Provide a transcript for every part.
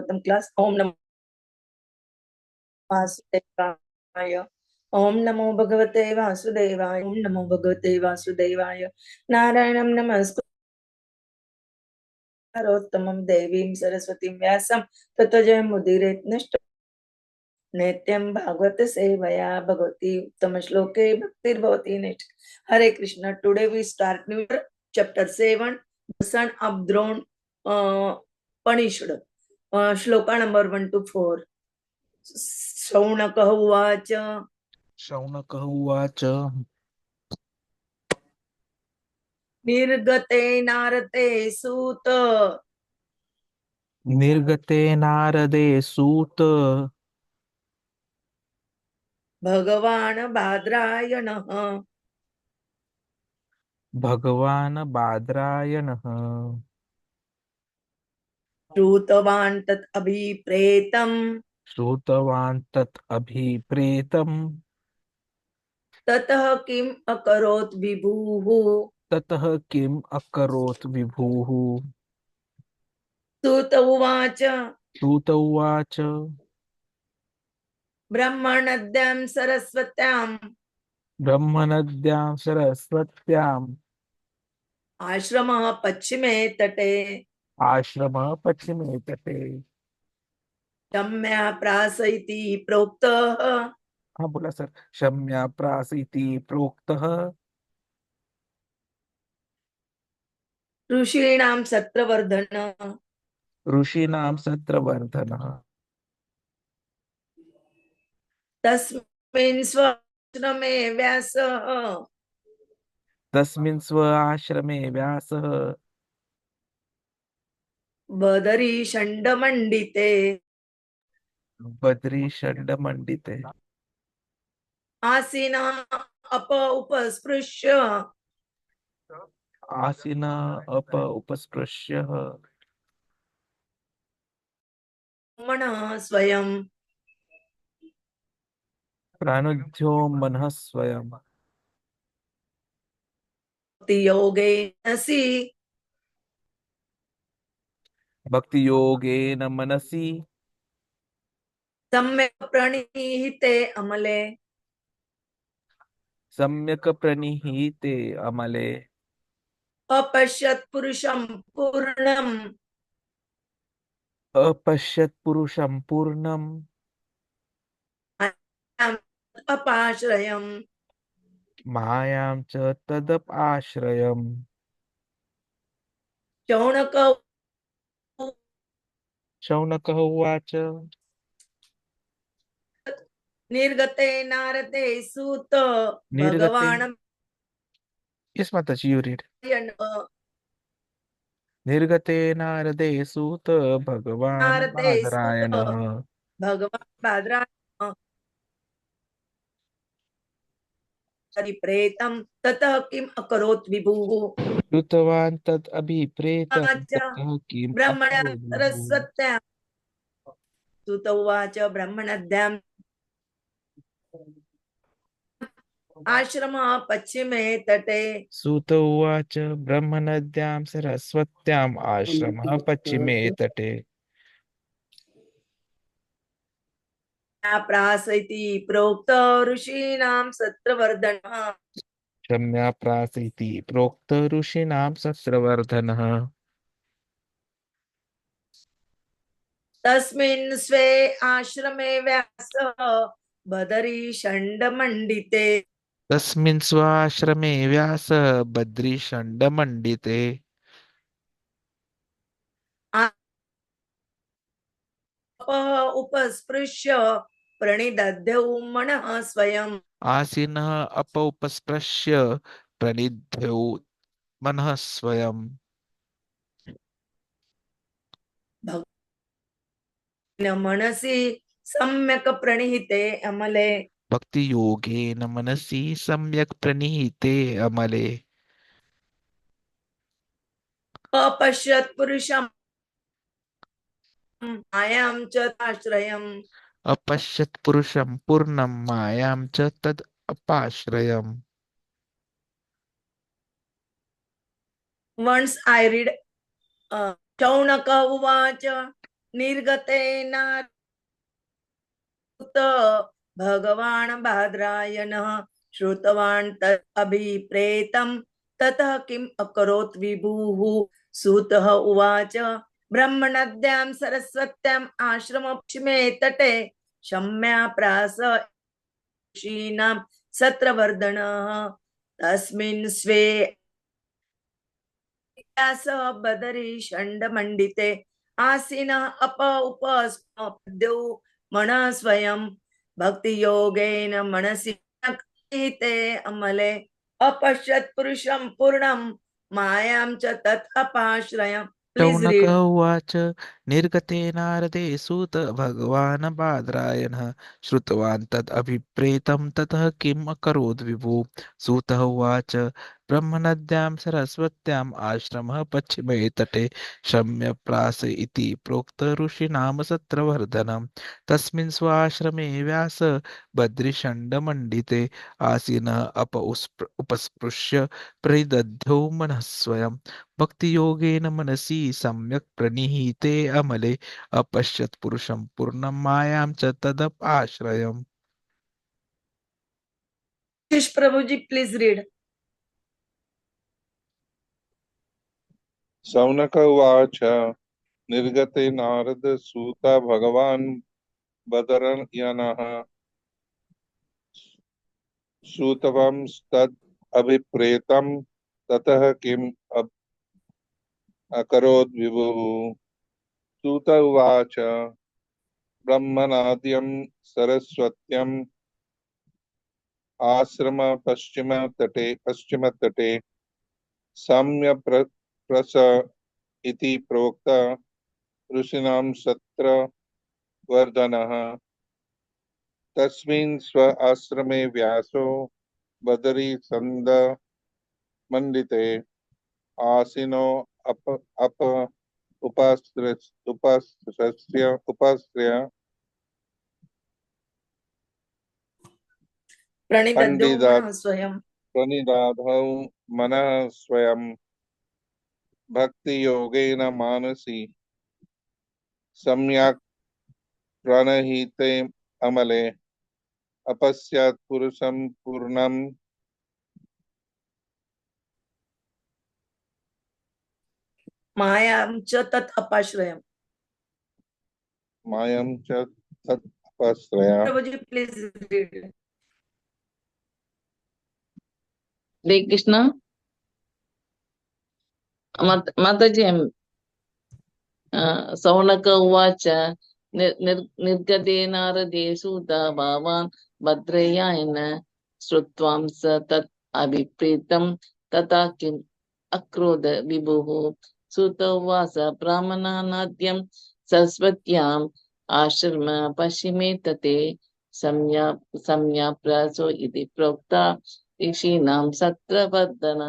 Bhagavatam class. ओम नमो वासुदेवाय, ओम नमो भगवते वासुदेवाय, ओम नमो भगवते वासुदेवाय। नारायणं नमस्कारोत्तमं देवीं सरस्वतीं व्यासं ततो जयमुदीरयेत् नष्ट नित्यं भागवत सेवया भगवती उत्तम श्लोके भक्तिर्भवति निष्ठ। Hare Krishna. Today we start new chapter 7, the son of Drone punished. Shloka number 1 to 4. शौनकः उवाच शौनकः उवाच निर्गते नारते सूत निर्गते नारदे सूत भगवान् बादरायणः भगवान् बादरायणः श्रुतवान् तत् अभिप्रेतम् श्रुतवान् तत् अभिप्रेतम् ततः किम् अकरोत् विभुः। ततः किम् अकरोत् विभुः। सूत उवाच सूत उवाच ब्रह्मणद्यां सरस्वत्याम् ब्रह्मनद्यां सरस्वत्याम् आश्रमः पश्चिमे तटे आश्रमः पश्चिमे तटे। शम्याप्रास इति प्रोक्तः हाँ बोला सर। शम्याप्रास इति प्रोक्तः ऋषीणां सत्रवर्धन। ऋषीणां सत्रवर्धनः। तस्मिन् स्वाश्रमे व्यासः तस्मिन् स्व आश्रमे व्यासः बदरीषण्डमण्डिते बद्रीषण्डमण्डिते आसीना उपस्पृश्य आसीना उपस्पृश्य मनः स्वयं प्राणुध्यो मनः स्वयं भक्तियोगेनसि भक्ति योगेन मनसि सम्यक् प्रणीहिते अमले सम्यक् प्रणिहीते अमले अपश्यत् पुरुषं पूर्णम् अपश्यत् पुरुषं पूर्णम् अपाश्रयम्। मायां च तदपाश्रयम्। शौनक शौनकः उवाच निर्गते नारदे सूत निर्गते। भगवान् Yes, Mataji, you read. निर्गते नारदे सूत भगवान् नारदे सूत बादरायणः भगवान् बादरायणः परिप्रेतं ततः किम् अकरोत् विभुः। श्रुतवान् तत् अभिप्रेतं उवाच ततः किम् ब्रह्मणा अकरोत् विभुः। सरस्वत्यां सुत उवाच ब्रह्मणद्याम् आश्रमः पश्चिमे तटे सूत उवाच ब्रह्मनद्यां सरस्वत्याम् आश्रमः पश्चिमे तटे। प्रास इति प्रोक्त ऋषीणां सत्रवर्धनः शम्याप्रास इति प्रोक्त ऋषीणां सत्रवर्धनः। तस्मिन् स्वे आश्रमे व्यासः बदरीषण्डमण्डिते तस्मिन् स्वाश्रमे व्यास बद्रीषण्डमण्डिते उपस्पृश्य प्रणिदध्यौ मनः स्वयं आसीनः उपस्पृश्य प्रणिध्यौ मनः स्वयं मनसि सम्यक् प्रणिहिते अमले भक्ति योगेन मनसि सम्यक् प्रणीते अमले अपश्यत् पुरुषं मायां च आश्रयम्। अपश्यत् पुरुषं पूर्णं मायां च तद् अपाश्रयम्। Once I read Shaunaka Uvacha. निर्गतेन भगवान् बादरायणः श्रुतवान् तत् अभिप्रेतं ततः किम् अकरोत् विभुः सूतः उवाच ब्रह्मणद्यां सरस्वत्याम् आश्रमपश्चिमे तटे शम्याप्रास ऋषीणां सत्रवर्धनः तस्मिन् स्वे बदरी षण्डमण्डिते आसीनः उपस्मद्यौ मनः स्वयं भक्तियोगेन मनसि ते अमले अपश्यत् पुरुषं पूर्णं मायां च तत् अपाश्रयम्. Please Shaunak read. उवाच निर्गते नारदे सूत भगवान् बादरायणः श्रुतवान् तद् अभिप्रेतं ततः किम् अकरोत् विभुः सूतः उवाच ब्रह्मनद्यां सरस्वत्याम् आश्रमः पश्चिमे तटे शम्यप्रास इति प्रोक्त ऋषीणां सत्रवर्धनम् तस्मिन् स्वाश्रमे व्यास बद्रिषण्डमण्डिते आसीनः उपस्पृश्य परिदध्यौ मनः स्वयम् भक्तियोगेन मनसि सम्यक् प्रणिहिते अमले अपश्यत् पुरुषं पूर्णं मायां च तदप आश्रयम्. Shish Prabhuji, please read. Shaunak उवाच निर्गते नारद सूत भगवान् बदरयनः श्रुतवंस्तद् अभिप्रेतं ततः किम् अकरोत् विभुः सूत उवाच ब्रह्मणाद्यं सरस्वत्यम् आश्रम पश्चिमतटे साम्यप्रस इति प्रोक्त ऋषीणां सत्रवर्धनः तस्मिन् स्व आश्रमे व्यासो बदरी संद मंडिते आसीनो अप उपाश्रय प्रणिदध्यौ पंडितात् मनः स्वयं प्रणिधाधौ मनः स्वयं भक्ति योगेन मानसी सम्यक् प्रणहिते अमले अपश्यत् पुरुषं पूर्णं मायां च तत् अपाश्रयम्. मायं च तत् अपश्रय. Prabhuji, please read. हरे कृष्ण माताजी सौनक उवाच निर्गते नारदे सूता भावान् भद्रयायन श्रुत्वां स तत् अभिप्रीतं तथा किम् अक्रोध विभुः सूत उवाच ब्राह्मणानाद्यं सरस्वत्याम् आश्रम पश्चिमे तटे सम्याप्रासो इति प्रोक्ता ऋषीणां सत्रवर्धन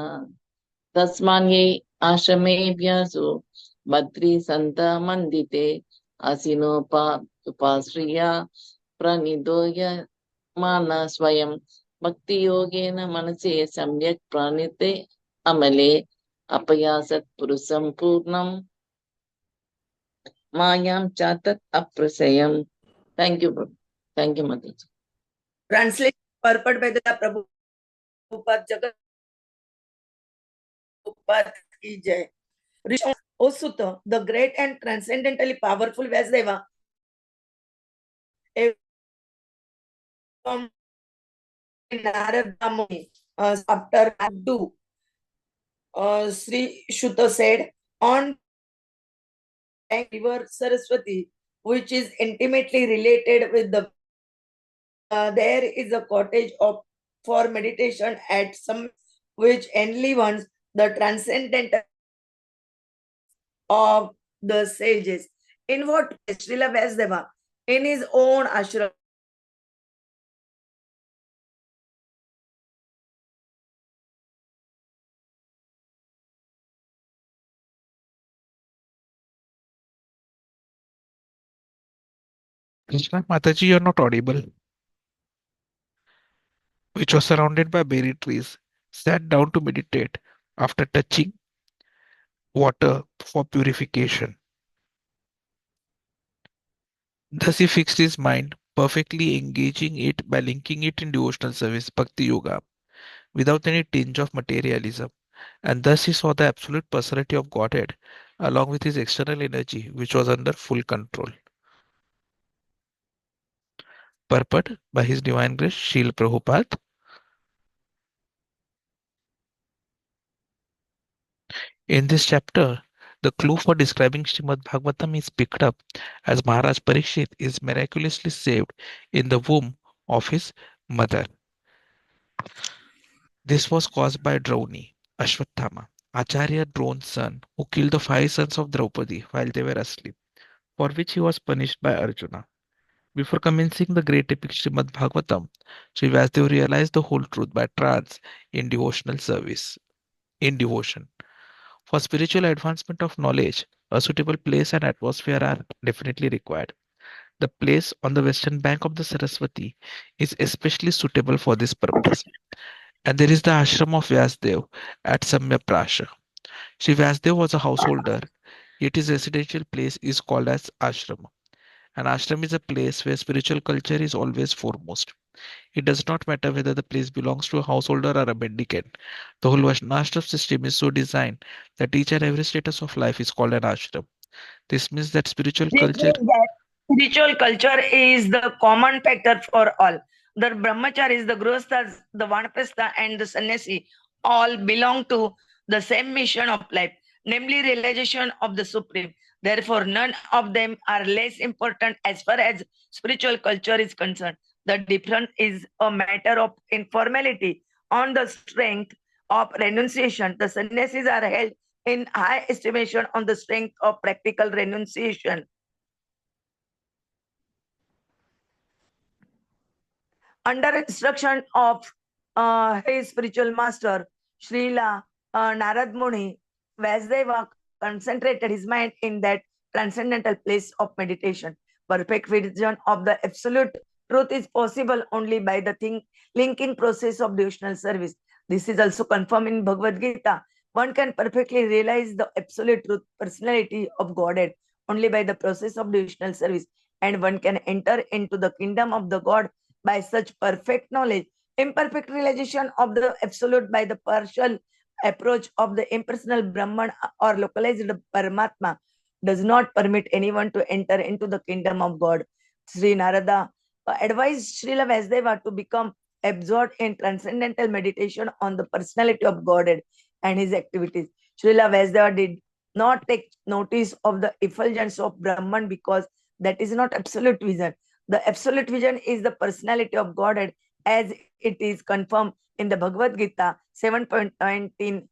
तस्मान्यै आश्रमे व्यासो बद्री सन्त मन्दिते उपाश्रिया प्रणिदोय मान स्वयं भक्तियोगेन मनसि सम्यक् प्राणिते अमले अपयासत् पुरुषं पूर्णं मायां च तत् अप्रसयम्. Thank you, Mataji. Translation purport by the Prabhupada Jagat ki jai. Rishon, O Sutta, the great and transcendentally powerful Vyāsadeva, from Narada Muni, chapter 2, Śrī Kṛṣṇa said, on river Sarasvatī, which is intimately related with the there is a cottage for meditation at some which enlivens the transcendental of the sages. In what way? Srila Vyāsadeva, in his own āśrama, Krishna Mataji, you're not audible. Which was surrounded by berry trees, sat down to meditate after touching water for purification. Thus he fixed his mind, perfectly engaging it by linking it in devotional service, bhakti-yoga, without any tinge of materialism. And thus he saw the absolute personality of Godhead, along with his external energy, which was under full control. Purport by His Divine Grace, Srila Prabhupada. In this chapter, the clue for describing Srimad Bhagavatam is picked up as Maharaj Parikshit is miraculously saved in the womb of his mother. This was caused by Drauni, Ashwathama, Acharya Drona's son, who killed the 5 sons of Draupadi while they were asleep, for which he was punished by Arjuna. Before commencing the great epic Srimad Bhagavatam, Sri Vyāsadeva realized the whole truth by trance in devotional service, in devotion. For spiritual advancement of knowledge, a suitable place and atmosphere are definitely required. The place on the western bank of the Sarasvatī is especially suitable for this purpose. And there is the āśrama of Vyāsadeva at Śamyāprāsa. Sri Vyāsadeva was a householder, yet his residential place is called as āśrama. An ashram is a place where spiritual culture is always foremost. It does not matter whether the place belongs to a householder or a mendicant. The whole varṇāśrama system is so designed that each and every status of life is called an ashram. This means that spiritual This culture. means that spiritual culture is the common factor for all. The brahmacārīs, the gṛhasthas, the vānaprasthas, and the sannyāsīs all belong to the same mission of life, namely realization of the Supreme. Therefore, none of them are less important as far as spiritual culture is concerned. The difference is a matter of informality. On the strength of renunciation, the sannyāsīs are held in high estimation on the strength of practical renunciation. Under instruction of his spiritual master, Srila Narad Muni, Vyāsadeva concentrated his mind in that transcendental place of meditation. Perfect vision of the absolute truth is possible only by the linking process of devotional service. This is also confirmed in Bhagavad Gita. One can perfectly realize the absolute truth, personality of Godhead only by the process of devotional service, and one can enter into the kingdom of the God by such perfect knowledge. Imperfect realization of the absolute by the partial approach of the impersonal Brahman or localized Paramatma does not permit anyone to enter into the kingdom of God. Sri Narada advised Srila Vyāsadeva to become absorbed in transcendental meditation on the personality of Godhead and his activities. Srila Vyāsadeva did not take notice of the effulgence of Brahman because that is not absolute vision. The absolute vision is the personality of Godhead as it is confirmed in the Bhagavad Gita 7.19.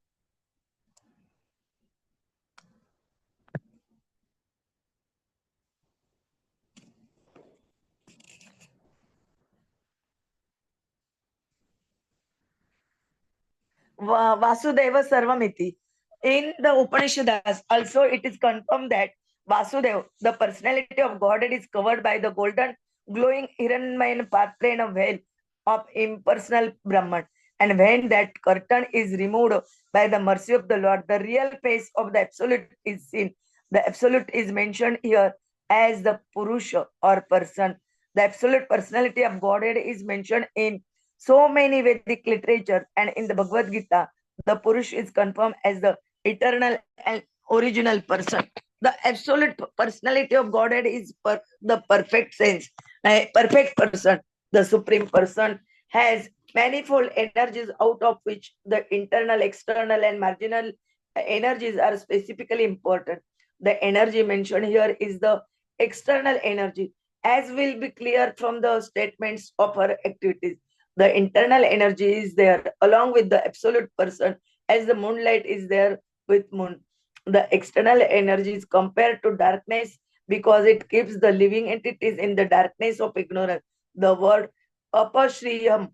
Vasudeva Sarvamiti. In the Upanishads, also it is confirmed that Vasudeva, the personality of Godhead, is covered by the golden glowing Hiranmayan Patrena veil of impersonal Brahman. And when that curtain is removed by the mercy of the Lord, the real face of the Absolute is seen. The Absolute is mentioned here as the Purusha or person. The Absolute personality of Godhead is mentioned in so many Vedic literature, and in the Bhagavad Gita, the Purush is confirmed as the eternal and original person. The absolute personality of Godhead is the perfect sense, perfect person. The Supreme Person has manifold energies, out of which the internal, external, and marginal energies are specifically important. The energy mentioned here is the external energy, as will be clear from the statements of her activities. The internal energy is there along with the absolute person, as the moonlight is there with moon. The external energy is compared to darkness because it keeps the living entities in the darkness of ignorance. The word apashriyam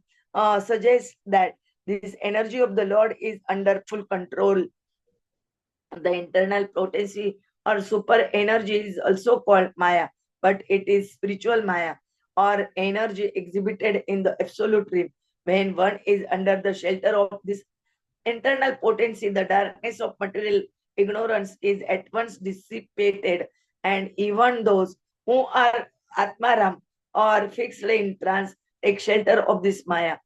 suggests that this energy of the Lord is under full control. The internal potency or super energy is also called Maya, but it is spiritual Maya or energy exhibited in the absolute realm. When one is under the shelter of this internal potency, the darkness of material ignorance is at once dissipated, and even those who are Atmaram, or fixed in trance, take shelter of this Maya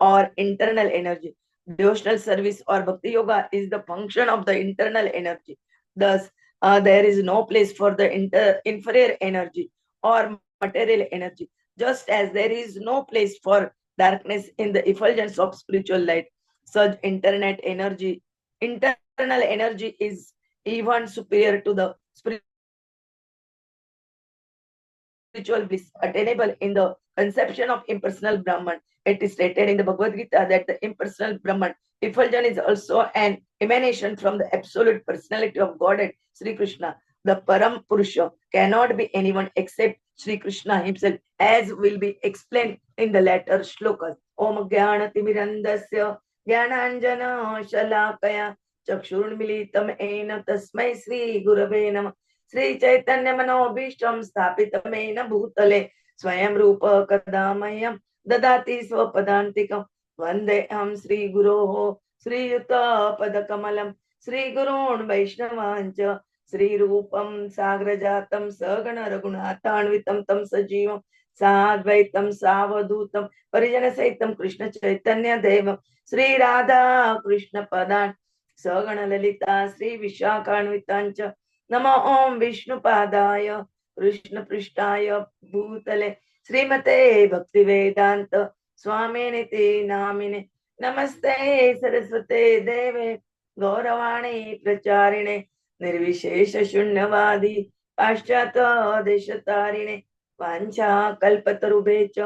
or internal energy. Devotional service or bhakti yoga is the function of the internal energy. Thus, there is no place for the inferior energy or material energy, just as there is no place for darkness in the effulgence of spiritual light. Such internal energy is even superior to the spiritual bliss attainable in the conception of impersonal Brahman. It is stated in the Bhagavad Gita that the impersonal Brahman effulgence is also an emanation from the absolute personality of Godhead, Śrī Kṛṣṇa. The Param Purusha cannot be anyone except Śrī Kṛṣṇa himself, as will be explained in the later shlokas. Om Jnana-timirandasya Jnananjana Shalakaya Chakshurunmilitam Ena Tasmai Śrī Gurave Namah. Shri Chaitanya मनोभीष्टं स्थापितमेन भूतले स्वयं रूप कदा मह्यं ददाति स्वपदान्तिकं वन्देऽहं श्रीगुरोः श्रीयुतपदकमलं श्रीगुरून् वैष्णवांश्च श्रीरूपं साग्रजातं सगण रघुनाथान्वितं तं सजीवं साद्वैतं सावधूतं परिजनसहितं कृष्ण चैतन्य देवं श्रीराधा कृष्ण पदान् सगण ललिता श्री विशाखान्वितांच नमो ओम विष्णुपादाय कृष्ण पृष्ठाय भूतले श्रीमते भक्ति वेदांत स्वामिनिति नामिने नमस्ते सरस्वते देवे गौरवाणी प्रचारिणे निर्विशेष शून्यवादी पाश्चात देशतारिणे वाञ्छा कल्पतरुभे च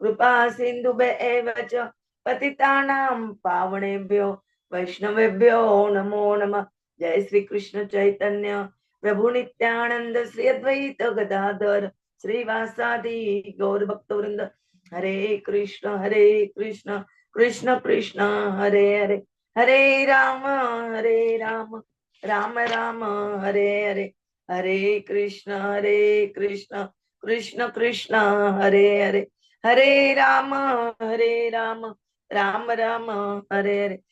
कृपा सिन्धुभे एव च पतितानां पावनेभ्यो वैष्णवेभ्यो नमो नमः। जय श्री कृष्ण चैतन्य प्रभु नित्यानंद श्री अद्वैत गदाधर श्रीवासादि गौर भक्तवृंद हरे Krishna Krishna Krishna Hare Hare Hare Ram Ram Ram Hare Hare Hare Krishna Krishna Krishna Hare Hare Hare Ram Ram Ram Hare Hare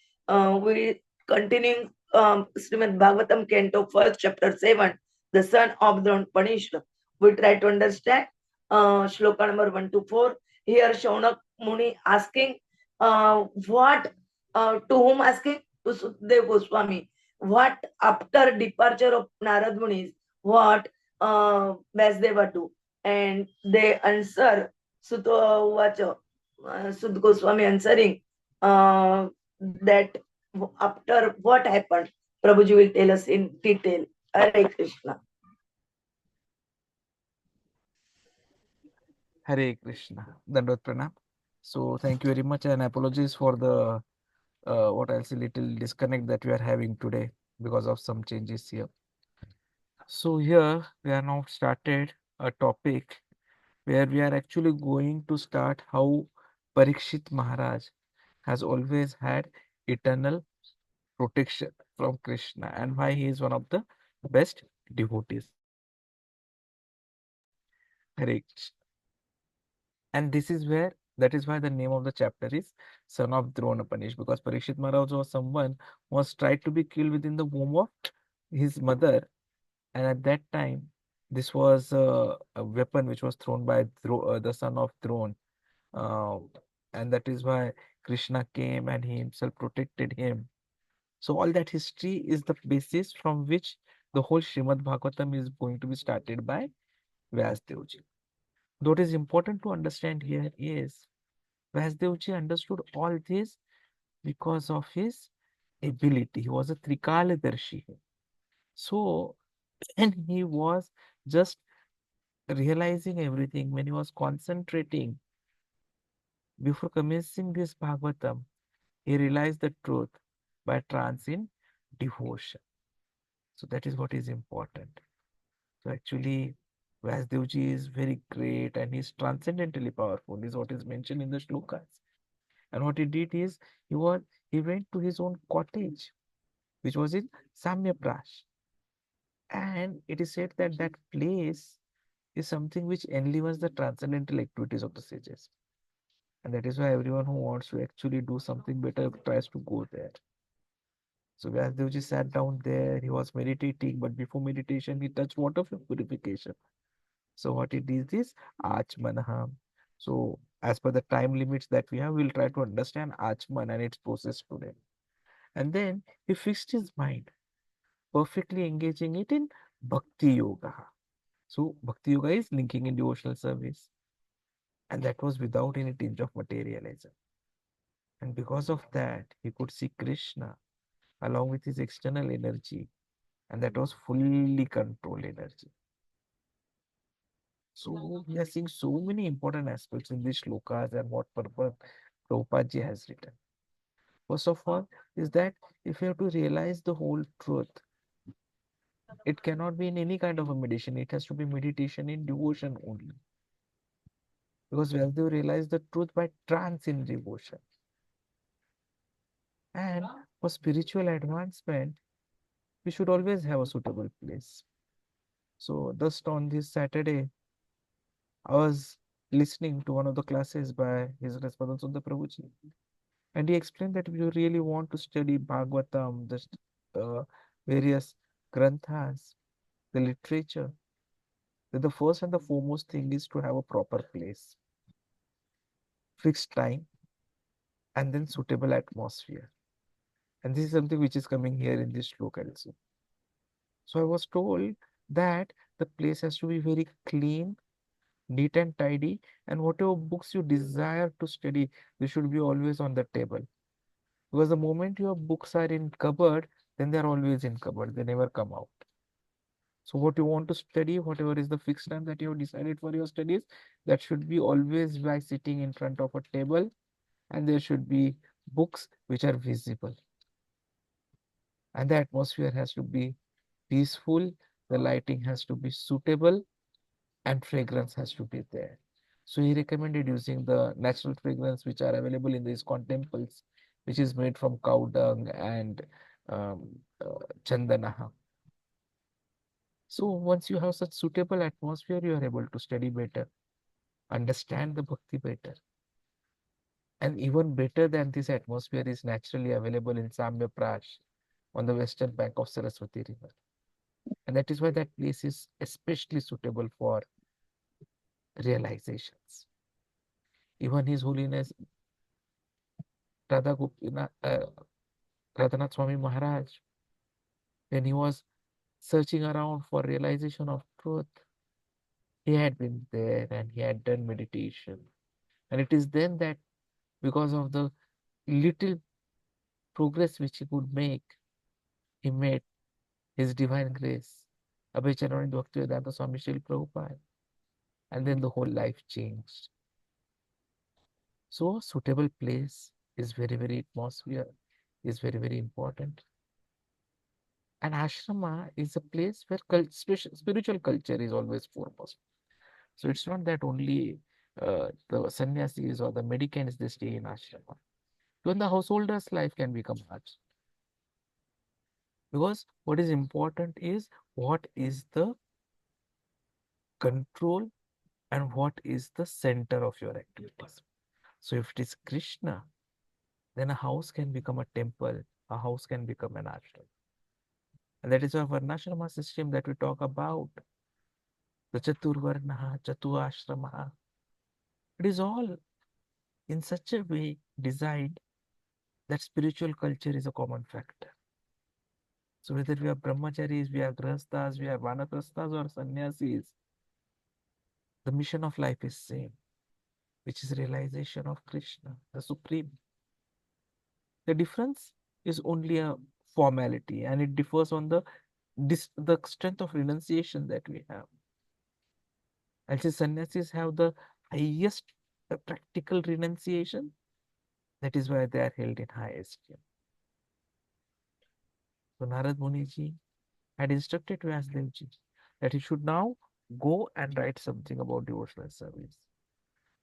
we continuing Srimad Bhagavatam Canto 1st chapter 7, the son of the punished. We try to understand shloka number 1 to 4. Here Shaunak Muni asking what to whom asking? To Sukadeva Goswami. What after departure of Narad Munis, what Vyāsadeva do? And they answer Sutta Sud Goswami answering that after what happened, Prabhuji will tell us in detail. Hare Krishna. Hare Krishna. Dandot Pranam. So thank you very much and apologies for the what I'll say little disconnect that we are having today because of some changes here. So here we are now started a topic where we are actually going to start how Parikshit Maharaj has always had eternal protection from Krishna and why he is one of the best devotees. Hare Krishna. And this is where that is why the name of the chapter is Son of Drona Panish, because Parikshit Maharaj was someone who was tried to be killed within the womb of his mother, and at that time this was a weapon which was thrown by the son of Drona, uh, and that is why Krishna came and he himself protected him. So all that history is the basis from which the whole Srimad Bhagavatam is going to be started by Vyāsadeva. What is important to understand here is Vyāsadeva understood all this because of his ability. He was a Trikaladarshi. So, and he was just realizing everything when he was concentrating before commencing this Bhagavatam. He realized the truth by trance in devotion. So that is what is important. So actually, Vyāsadeva is very great and he's transcendentally powerful, is what is mentioned in the shlokas. And what he did is he went to his own cottage, which was in Śamyāprāsa. And it is said that that place is something which enlivens the transcendental activities of the sages. And that is why everyone who wants to actually do something better tries to go there. So Vyāsadeva sat down there, he was meditating, but before meditation, he touched water for purification. So what it is āśrama. So as per the time limits that we have, we'll try to understand āśrama and its process today. And then he fixed his mind, perfectly engaging it in bhakti-yoga. So bhakti-yoga is linking in devotional service. And that was without any tinge of materialism. And because of that, he could see Krishna along with his external energy, and that was fully controlled energy. So we are seeing so many important aspects in these shlokas and what purpose Prabhupada ji has written. First of all, is that if you have to realize the whole truth, it cannot be in any kind of a meditation. It has to be meditation in devotion only. Because Vyāsadeva realized the truth by trance in devotion. And for spiritual advancement, we should always have a suitable place. So just on this Saturday, I was listening to one of the classes by His Response Sundar Prabhuji, and he explained that if you really want to study Bhagavatam, uh, various gṛhasthas, the literature, then the first and the foremost thing is to have a proper place, fixed time, and then suitable atmosphere. And this is something which is coming here in this shloka also. So I was told that the place has to be very clean, neat and tidy, and whatever books you desire to study, they should be always on the table. Because the moment your books are in cupboard, then they're always in cupboard, they never come out. So what you want to study, whatever is the fixed time that you have decided for your studies, that should be always by sitting in front of a table, and there should be books which are visible. And the atmosphere has to be peaceful, the lighting has to be suitable, and fragrance has to be there. So he recommended using the natural fragrance which are available in these temples, which is made from cow dung and um, chandana. So once you have such suitable atmosphere, you are able to study better, understand the bhakti better. And even better than this atmosphere is naturally available in Śamyāprāsa on the western bank of Sarasvatī river. And that is why that place is especially suitable for realizations. Even His Holiness Radhanath Swami Maharaj, when he was searching around for realization of truth, he had been there and he had done meditation. And it is then that because of the little progress which he could make, he made His Divine Grace, Abhay Charanand Bhaktivedanta Swami Śrī Prabhupada. And then the whole life changed. So suitable place is very atmosphere is very important. And ashrama is a place where spiritual culture is always foremost. So it's not that only the sannyāsīs or the mendicants they stay in ashrama. Even the householder's life can become hard. Because what is important is what is the control and what is the center of your activities. So if it is Krishna, then a house can become a temple, a house can become an ashram. And that is why varṇāśrama system that we talk about, the chaturvarnaha, chatuashramaha, it is all in such a way designed that spiritual culture is a common factor. So whether we are brahmacārīs, we are gṛhasthas, we are vānaprasthas or sannyāsīs, the mission of life is same, which is realization of Krishna, the Supreme. The difference is only a formality, and it differs on the strength of renunciation that we have. And since sannyasis have the highest practical renunciation, that is why they are held in high esteem. So Narad Muni ji had instructed Vyāsadeva ji that he should now go and write something about devotional service.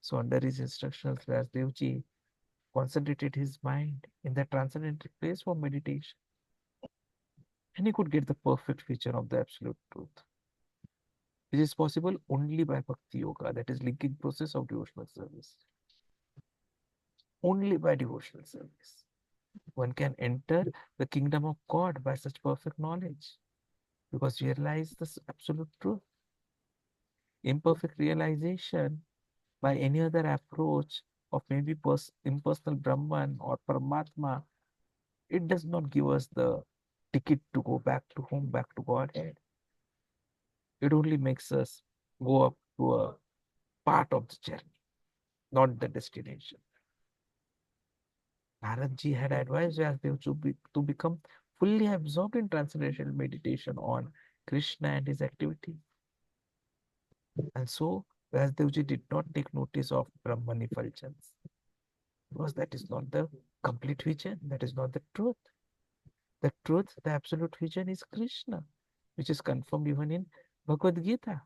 So under his instructions, Vyāsadeva ji concentrated his mind in the transcendental place for meditation. And he could get the perfect vision of the absolute truth, which is possible only by bhakti-yoga, that is linking process of devotional service. Only by devotional service one can enter the kingdom of God by such perfect knowledge, because you realize the absolute truth. Imperfect realization by any other approach of maybe impersonal Brahman or Paramatma, it does not give us the ticket to go back to home, back to Godhead. It only makes us go up to a part of the journey, not the destination. Naradji had advised Vyāsadeva to become fully absorbed in transcendental meditation on Krishna and his activity. And so Vyāsadeva did not take notice of Brahman effulgence, because that is not the complete vision, that is not the truth. The truth, the absolute vision is Krishna, which is confirmed even in Bhagavad Gita,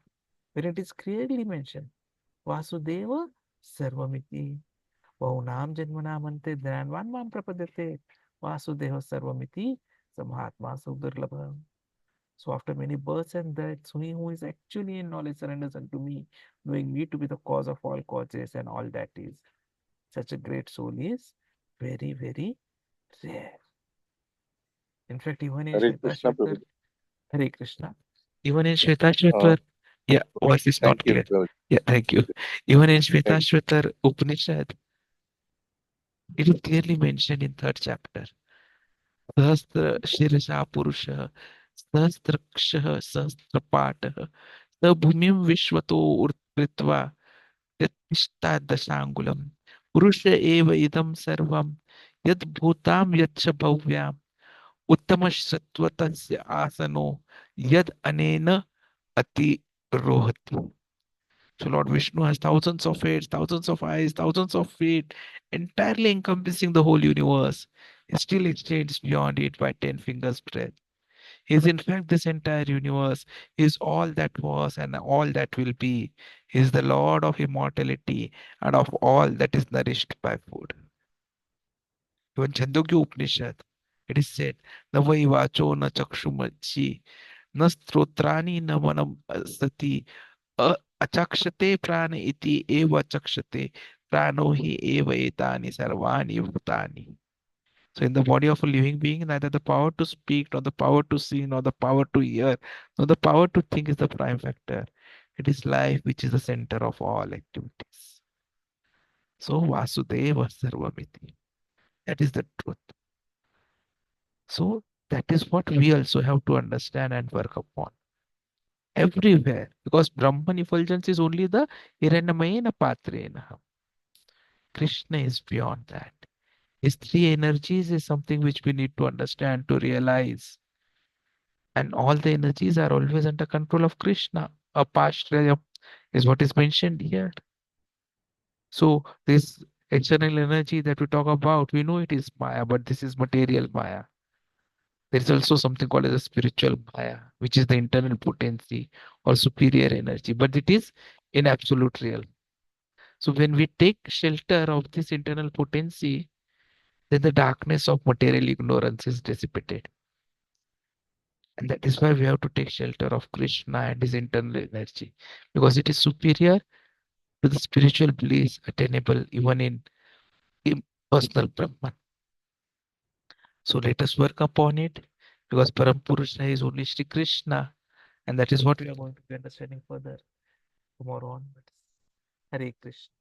where it is clearly mentioned, Vāsadeva sarvamiti, bahunam janmanamante dhanvan mam prapadate, Vāsadeva sarvamiti, samahatma sudurlabham. So after many births and deaths, he who is actually in knowledge surrenders unto me, knowing me to be the cause of all causes and all that is. Such a great soul is very, very rare. In fact, even in Hare Shweta Krishna, Shwetar, Prabhu. Hare Krishna, even in Shweta Shwetar, yeah, voice is not Thank you, clear. Prabhu. Yeah, thank you. Even in Shweta Thank Shwetar Upanishad, it is clearly mentioned in third chapter. Sahasra Shirasha Purusha, Sahasrakshah Sahasrapatah, Sabhumim Vishwato Urtritva, Yattishta Dashangulam, Purusha Eva Idam Sarvam, Yad Bhutam Yatsha Bhavyam, Uttamash Asano, Yad Anena Ati Rohati. So Lord Vishnu has thousands of heads, thousands of eyes, thousands of feet, entirely encompassing the whole universe. He still extends beyond it by 10 fingers breadth. He is in fact this entire universe. He is all that was and all that will be. He is the Lord of immortality and of all that is nourished by food. Even Chandogya Upanishad, it is said, Na vai vacho na chakshumachi, na strotrani na manam sati, achakshate prana iti eva chakshate, prano hi eva etani sarvani bhutani. So in the body of a living being, neither the power to speak, nor the power to see, nor the power to hear, nor the power to think is the prime factor. It is life which is the center of all activities. So Vasudeva Sarvamiti. That is the truth. So that is what we also have to understand and work upon. Everywhere. Because Brahman effulgence is only the Hiranyamayena Patrena. Krishna is beyond that. His three energies is something which we need to understand, to realize. And all the energies are always under control of Krishna. Apashraya is what is mentioned here. So this external energy that we talk about, we know it is Maya, but this is material Maya. There is also something called as a spiritual Maya, which is the internal potency or superior energy, but it is in absolute real. So when we take shelter of this internal potency, then the darkness of material ignorance is dissipated. And that is why we have to take shelter of Krishna and his internal energy, because it is superior to the spiritual bliss attainable even in impersonal Brahman. So let us work upon it, because Param Purusha is only Śrī Kṛṣṇa, and that is what we are going to be understanding further tomorrow onwards. Hare Krishna.